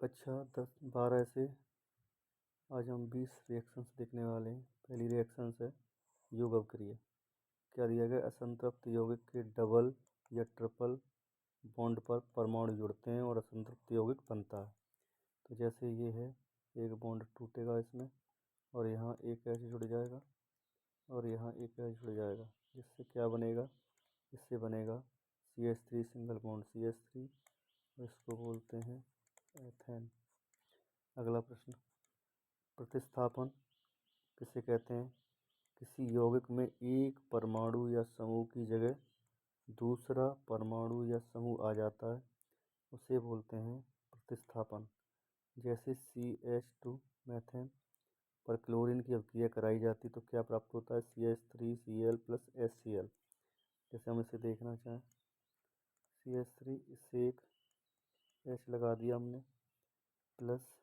कक्षा 10-12 से आज हम 20 रिएक्शंस देखने वाले हैं। पहली रिएक्शंस है योग अवक्रिया। क्या दिया गया? असंतृप्त यौगिक के डबल या ट्रिपल बॉन्ड पर परमाणु जुड़ते हैं और असंतृप्त यौगिक बनता है। तो जैसे ये है, एक बॉन्ड टूटेगा इसमें और यहाँ एक एच जुड़ जाएगा और यहाँ एक एच जुड़ जाएगा, जिससे क्या बनेगा? इससे बनेगा CH3 सिंगल बॉन्ड CH3, इसको बोलते हैं एथेन। अगला प्रश्न, प्रतिस्थापन किसे कहते हैं? किसी यौगिक में एक परमाणु या समूह की जगह दूसरा परमाणु या समूह आ जाता है, उसे बोलते हैं प्रतिस्थापन। जैसे CH2 मैथेन पर क्लोरीन की अभिक्रिया कराई जाती तो क्या प्राप्त होता है? CH3Cl + HCl। जैसे हम इसे देखना चाहें, CH3, इससे एक H लगा दिया हमने, plus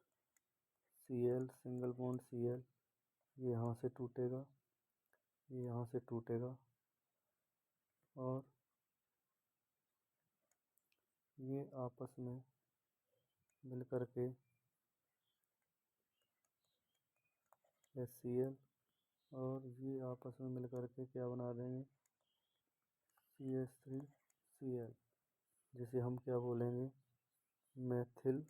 Cl single bond Cl, ये यहाँ से टूटेगा, ये यहाँ से टूटेगा और ये आपस में मिल कर के HCl और ये आपस में मिल कर के क्या बना देंगे? CH3Cl, जिसे हम क्या बोलेंगे? मैथिल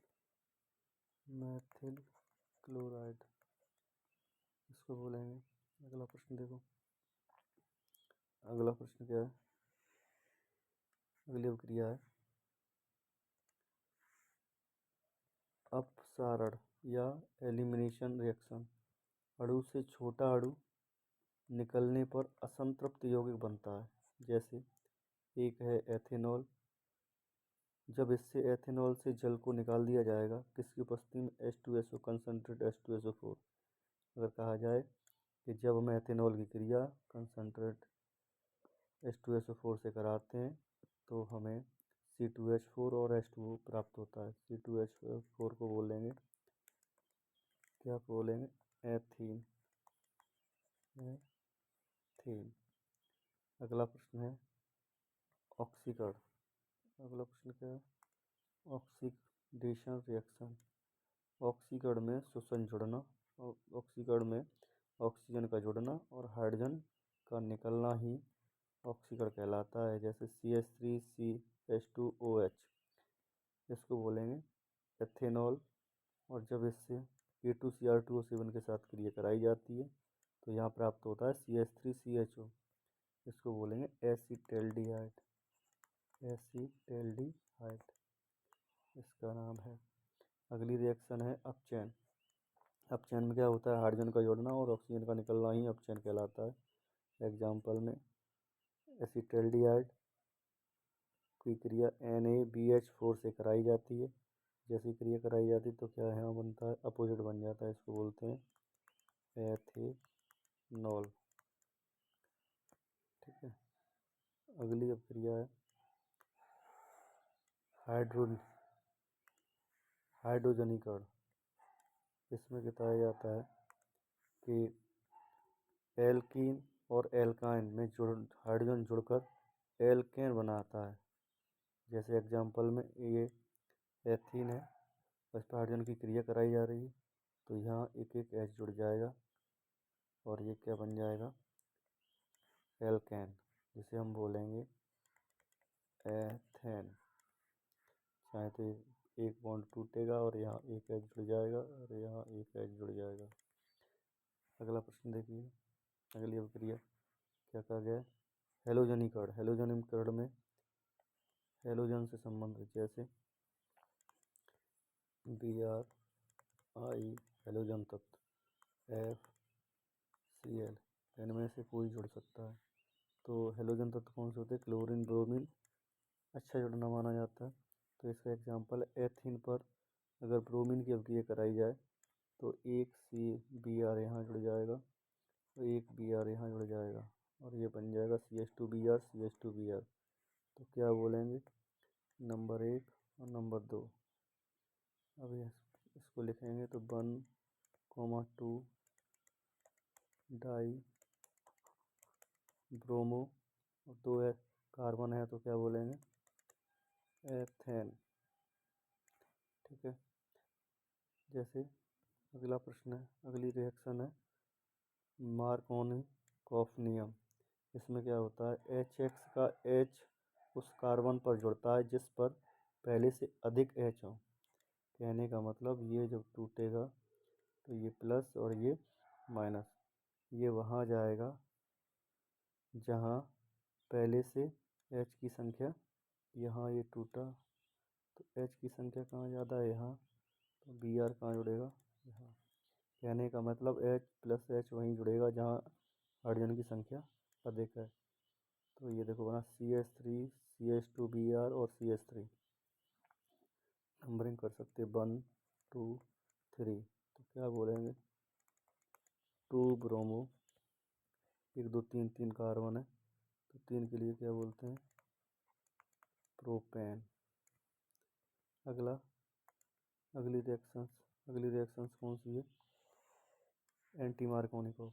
क्लोराइड, इसको बोलेंगे। अगला प्रश्न देखो, अगला प्रश्न क्या है? अगली अभिक्रिया है अपसारण या एलिमिनेशन रिएक्शन। अणु से छोटा अणु निकलने पर असंतृप्त यौगिक बनता है। जैसे एक है एथेनॉल, जब इससे एथेनॉल से जल को निकाल दिया जाएगा किसकी उपस्थिति में? H2SO concentrate H2SO4। अगर कहा जाए कि जब हम एथेनॉल की क्रिया कंसनट्रेट H2SO4 से कराते हैं तो हमें C2H4 और H2O प्राप्त होता है। C2H4 को बोलेंगे, क्या बोलेंगे? एथीन। अगला प्रश्न है ऑक्सीकरण। अगला प्रश्न क्या है? Oxidation reaction. ऑक्सीकरण में श्वसन जुड़ना, ऑक्सीकरण में ऑक्सीजन का जुड़ना और हाइड्रोजन का निकलना ही ऑक्सीकरण कहलाता है। जैसे CH3CH2OH, इसको बोलेंगे एथेनॉल, और जब इससे K2Cr2O7 के साथ क्रिया कराई जाती है तो यहाँ प्राप्त होता है CH3CHO, इसको बोलेंगे एसीटैल्डिहाइड। इसका नाम है। अगली रिएक्शन है अपचयन। अपचयन में क्या होता है? हाइड्रोजन का जोड़ना और ऑक्सीजन का निकलना ही अपचयन कहलाता है। एग्जाम्पल में एसीटैल्डिहाइड की क्रिया NaBH4 से कराई जाती है। जैसी क्रिया कराई जाती है तो क्या यहाँ बनता है? अपोजिट बन जाता है, इसको बोलते हैं एथेनॉल। ठीक है। अगली अभिक्रिया है हाइड्रोजनीकरण। इसमें बताया जाता है कि एल्कीन और एल्काइन में हाइड्रोजन जुड़कर एल्केन बनाता है। जैसे एग्जाम्पल में ये एथीन है, इस पर हाइड्रोजन की क्रिया कराई जा रही है तो यहाँ एक एक H जुड़ जाएगा और ये क्या बन जाएगा? एल्केन, जिसे हम बोलेंगे एथेन। चाहे तो एक बॉन्ड टूटेगा और यहाँ एक H जुड़ जाएगा और यहाँ एक H जुड़ जाएगा। अगला प्रश्न देखिए, अगली अभिक्रिया क्या कहा गया है? हेलोजनीकरण। हेलोजनीकरण में हेलोजन से संबंधित, जैसे Bri हेलोजन तत्व FCl, इनमें से कोई जुड़ सकता है। तो हेलोजन तत्व कौन से होते हैं? क्लोरीन, ब्रोमीन अच्छा जुड़ना माना जाता है। तो इसका एग्जाम्पल एथीन पर अगर ब्रोमीन की अभिक्रिया कराई जाए तो एक Br यहाँ जुड़ जाएगा तो एक Br यहाँ जुड़ जाएगा और ये बन जाएगा CH2Br। तो क्या बोलेंगे? नंबर 1 और नंबर 2। अब इसको लिखेंगे तो 1,2 डाई ब्रोमो और 2 कार्बन है तो क्या बोलेंगे? एथेन। ठीक है। जैसे अगला प्रश्न है, अगली रिएक्शन है मार्कोनिकॉफ नियम। इसमें क्या होता है, HX का H उस कार्बन पर जुड़ता है जिस पर पहले से अधिक H हो। कहने का मतलब ये जब टूटेगा तो ये प्लस और ये माइनस, ये वहाँ जाएगा जहाँ पहले से H की संख्या, यहाँ ये टूटा तो H की संख्या कहाँ ज़्यादा है, यहाँ, तो Br कहाँ जुड़ेगा, यहाँ। कहने का मतलब H प्लस H वहीं जुड़ेगा जहाँ हाइड्रोजन की संख्या अधिक है। तो ये देखो बना CH3 CH2Br और CH3। नंबरिंग कर सकते 1 2 3। तो क्या बोलेंगे, 2 ब्रोमो, 1 2 3 3 कार्बन है तो 3 के लिए क्या बोलते हैं, प्रोपेन। अगला अगली रिएक्शंस कौन सी है, एंटी मार्कोनिकॉफ।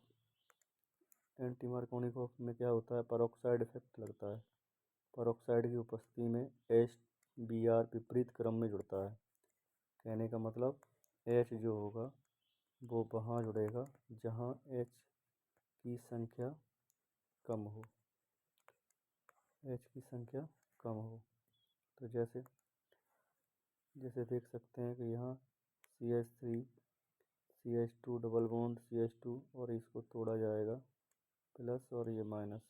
एंटी मार्कोनिकॉफ में क्या होता है, परऑक्साइड इफेक्ट लगता है। परऑक्साइड की उपस्थिति में HBr विपरीत क्रम में जुड़ता है। कहने का मतलब H जो होगा वो वहाँ जुड़ेगा जहाँ H की संख्या कम हो, H की संख्या कम हो। तो जैसे देख सकते हैं कि यहाँ CH3 CH2 double bond CH2 और इसको तोड़ा जाएगा प्लस और ये माइनस,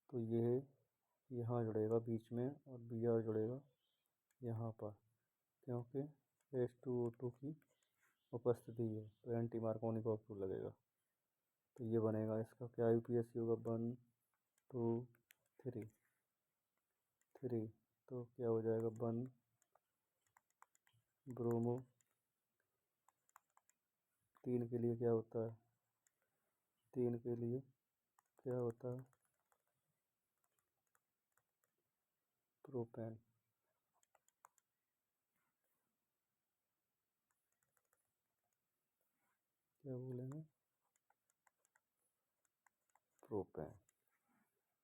तो ये यहाँ जुड़ेगा बीच में और Br जुड़ेगा यहाँ पर, क्योंकि H2O2 की उपस्थिति है तो एंटी मार्कोनिकॉफ रूल लगेगा। तो ये बनेगा, इसका क्या यूपीएससी होगा, 1 2 3 3। तो क्या हो जाएगा, 1 ब्रोमो, 3 के लिए क्या होता है, 3 के लिए क्या होता है, प्रोपेन। क्या बोलेंगे, प्रोपेन।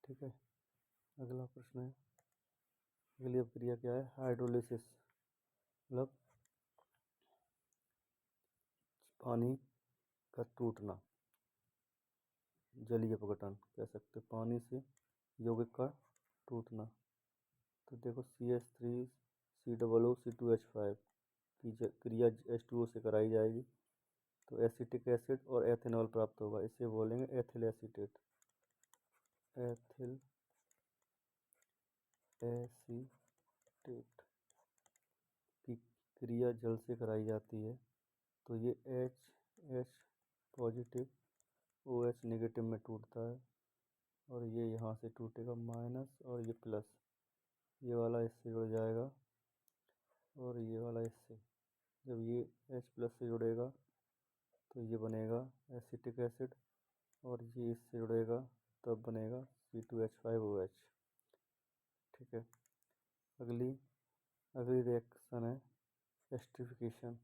ठीक है। अगला प्रश्न है, अगली अपक्रिया क्या है, हाइड्रोलिसिस, मतलब पानी का टूटना, जलीय अपघटन कह सकते, पानी से यौगिक का टूटना। तो देखो CH3COO की क्रिया H2O से कराई जाएगी तो एसिटिक एसिड और एथेनॉल प्राप्त होगा, इसे बोलेंगे एथिल एसीटेट। एथिल एसीटेट की क्रिया जल से कराई जाती है तो ये H पॉजिटिव OH नेगेटिव में टूटता है और ये यहाँ से टूटेगा माइनस और ये प्लस, ये वाला इससे जुड़ जाएगा और ये वाला इससे, जब ये H प्लस से जुड़ेगा तो ये बनेगा एसिटिक एसिड और ये इससे जुड़ेगा तब बनेगा C2H5OH। ठीक है। अगली अगली रिएक्शन है एस्टरिफिकेशन,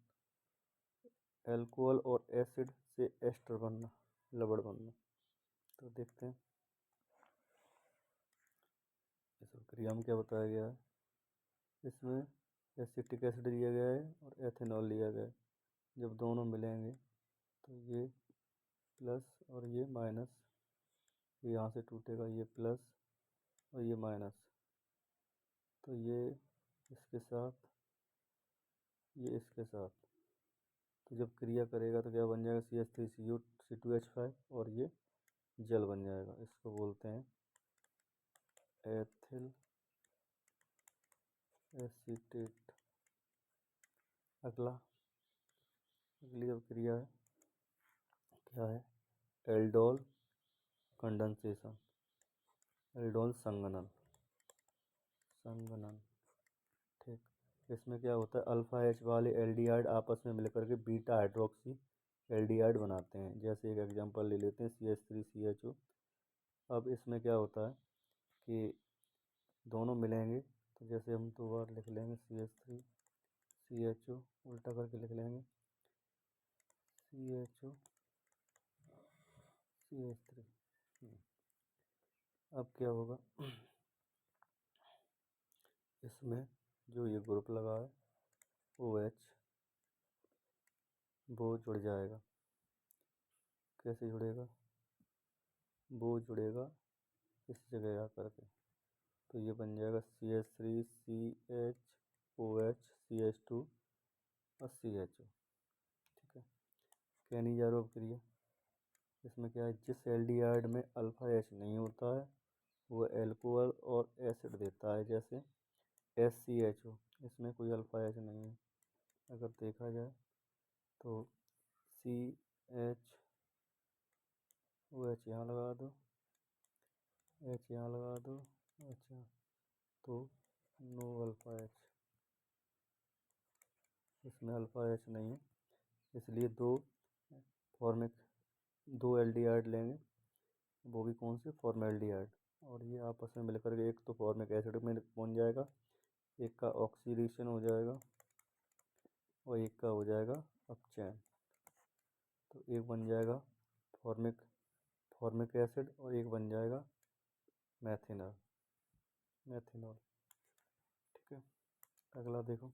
एल्कोहल और एसिड से एस्टर बनना, लवण बनना। तो देखते हैं इस प्रक्रिया में क्या बताया गया है। इसमें एसिटिक एसिड लिया गया है और एथेनॉल लिया गया है, जब दोनों मिलेंगे तो ये प्लस और ये माइनस, यहाँ से टूटेगा ये प्लस और ये माइनस, तो ये इसके साथ ये इसके साथ, तो जब क्रिया करेगा तो क्या बन जाएगा, CH3CO C2H5 और ये जल बन जाएगा, इसको बोलते हैं एथिल एसीटेट। अगली अब क्रिया है, क्या है, एल्डोल कंडेंसेशन, एल्डोल संघनन। ठीक, इसमें क्या होता है, अल्फा H वाले एल्डिहाइड आपस में मिलकर के बीटा हाइड्रोक्सी एल्डिहाइड बनाते हैं। जैसे एक एग्जांपल ले लेते हैं CH3CHO। अब इसमें क्या होता है कि दोनों मिलेंगे तो जैसे हम दो बार लिख लेंगे CH3CHO, उल्टा करके लिख लेंगे CHO CH3। अब क्या होगा, इसमें जो ये ग्रुप लगा है OH वो जुड़ जाएगा। कैसे जुड़ेगा? वो जुड़ेगा इस जगह आकर के, तो ये बन जाएगा CH3 CHOH CH2 और CHO। ठीक है। कैनिजारो क्रिया, इसमें क्या है, जिस एल्डिहाइड में अल्फा H नहीं होता है वो एल्कोहल और एसिड देता है, जैसे SCHO, इसमें कोई अल्फा H नहीं है। अगर देखा जाए तो CHOH यहाँ लगा दो, H यहाँ लगा दो, अच्छा, तो नो अल्फा H, इसमें अल्फा H नहीं है, इसलिए फॉर्मिक दो एल्डिहाइड लेंगे, वो भी कौन से, फॉर्मेल्डिहाइड, और ये आपस में मिलकर के एक तो फॉर्मिक एसिड में बन जाएगा, एक का ऑक्सीडेशन हो जाएगा और एक का हो जाएगा अपचयन। तो एक बन जाएगा फॉर्मिक फॉर्मिक एसिड और एक बन जाएगा मैथिनॉल। ठीक है। अगला देखो,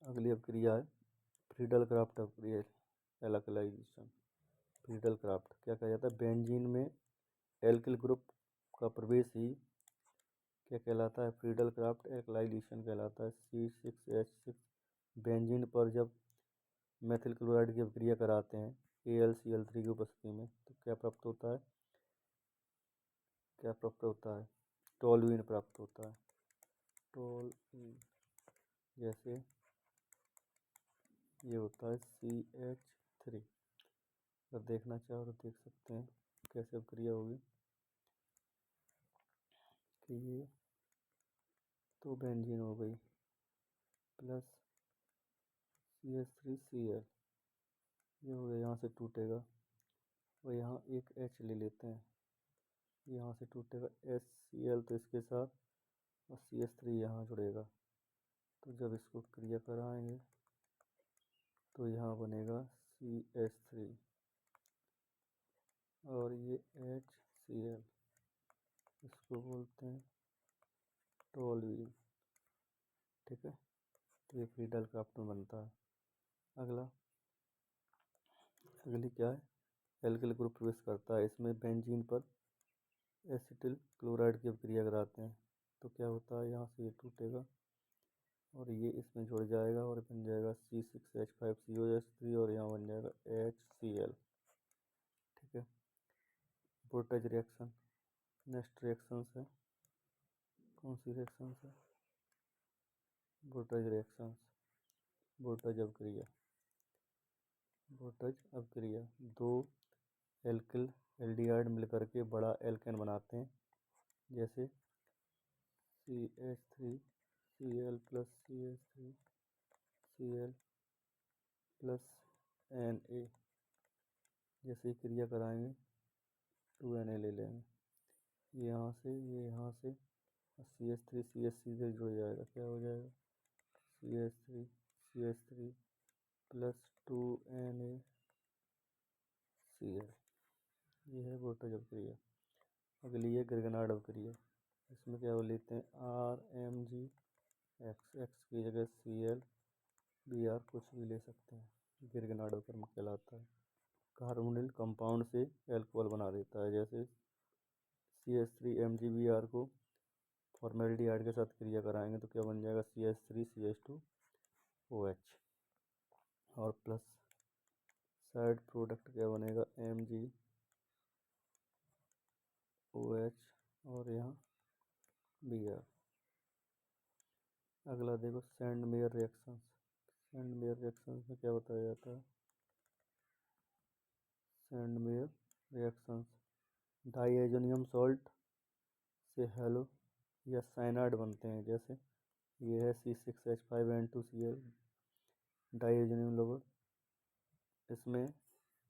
अगली अभिक्रिया है फ्रीडल क्राफ्ट अभिक्रिया, एल्कलाइजेशन। फ्रीडल क्राफ्ट क्या कहा जाता है, बेंजीन में एल्किल ग्रुप का प्रवेश ही क्या कहलाता है, फ्रीडल क्राफ्ट एल्कलाइजेशन कहलाता है। C6H6 बेंजीन पर जब मेथिल क्लोराइड की अभिक्रिया कराते हैं AlCl3 की उपस्थिति में, तो क्या प्राप्त होता है, टोल्यूइन प्राप्त होता है। टोल्यूइन, जैसे ये होता है CH3। अगर देखना चाहो तो देख सकते हैं कैसे अभिक्रिया होगी, कि ये तो बेंजीन हो गई प्लस CH3Cl, ये हो गया, यहाँ से टूटेगा और यहाँ एक H ले लेते हैं, यहाँ से टूटेगा HCl तो इसके साथ, और CH3 यहाँ जुड़ेगा। तो जब इसको क्रिया कराएंगे तो यहाँ बनेगा CH3 और ये HCl, इसको बोलते हैं टोल्यूइन। ठीक है। तो ये फ्रीडल क्राफ्ट में बनता है। अगली क्या है, एल्किल ग्रुप प्रवेश करता है, इसमें बेंजीन पर एसिटिल क्लोराइड की अभिक्रिया कराते हैं, तो क्या होता है, यहाँ से ये टूटेगा और ये इसमें जुड़ जाएगा और बन जाएगा C6H5COH3 और यहाँ बन जाएगा HCl। ठीक है। वोल्टेज रिएक्शन, नेक्स्ट रिएक्शन है, कौन सी रिएक्शन है, वोल्टेज रिएक्शन, वोल्टेज अभिक्रिया। वोल्टेज अभिक्रिया, दो एल्किल एल्डिहाइड मिलकर के बड़ा एल्केन बनाते हैं, जैसे CH3Cl plus CH3Cl plus Na, जैसे क्रिया कराएंगे 2Na ले लेंगे, ये यहाँ से CH3 CH से जुड़ जाएगा, क्या हो जाएगा, CH3 प्लस 2NaCl, ये है वोल्टेज अभिक्रिया। अगली है ग्रिगनार्ड अभिक्रिया, इसमें क्या लेते हैं, RMgX, X की जगह Cl Br कुछ भी ले सकते हैं, ग्रिगनार्ड अभिक्रिया कहलाता है। कार्बोनिल कंपाउंड से एल्कोहल बना देता है, जैसे CH3MgBr को फॉर्मेल्डिहाइड के साथ क्रिया कराएंगे तो क्या बन जाएगा, CH3CH2OH, और प्लस साइड प्रोडक्ट क्या बनेगा, MgOH और यहाँ Br। अगला देखो सैंडमेयर रिएक्शंस। सैंडमेयर रिएक्शंस में क्या बताया जाता है, सैंडमेयर रिएक्शंस, डाइएजोनियम सॉल्ट से हेलो या साइनाइड बनते हैं, जैसे ये है C6H5N2Cl डाइएजोनियम लवर, इसमें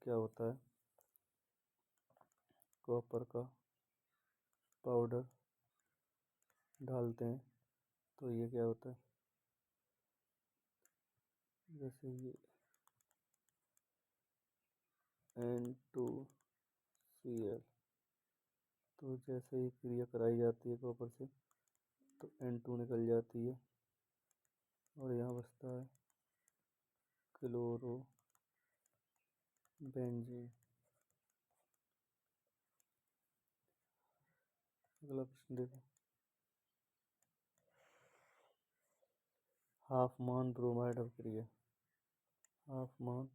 क्या होता है, कॉपर का पाउडर डालते हैं, तो ये क्या होता है, जैसे ये N2Cl, तो जैसे ही क्रिया कराई जाती है कॉपर से तो N2 निकल जाती है और यहाँ बचता है क्लोरो बेंजीन। अगला प्रश्न देखो, हाफमान ब्रोमाइड अभिक्रिया। हाफमान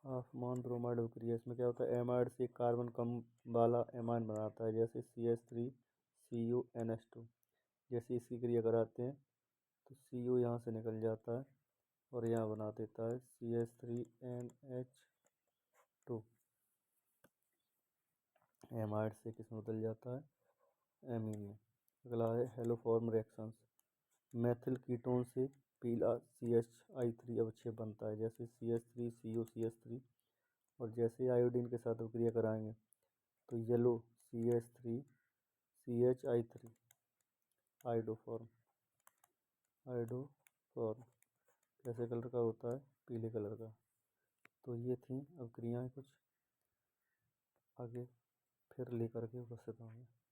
हाफमान ब्रोमाइड अभिक्रिया, इसमें क्या होता है, एमाइड से कार्बन कम वाला एमाइन बनाता है, जैसे CH3CuNH2। जैसे इसकी क्रिया कराते हैं तो Cu यहाँ से निकल जाता है और यहाँ बना देता है CH3NH2। एमाइड से किस में बदल जाता है, एमीन में। अगला है हेलोफॉर्म रिएक्शंस। मेथिल कीटोन से पीला CH3 अवक्षेप बनता है, जैसे CH3CuCH3। और जैसे आयोडीन के साथ अभिक्रिया कराएंगे तो येलो CH3CHI3 आइडोफॉर्म। आइडोफॉर्म कैसे कलर का होता है, पीले कलर का। तो ये थी अभिक्रियाएं कुछ, आगे फिर लेकर के उपस्थित होंगे।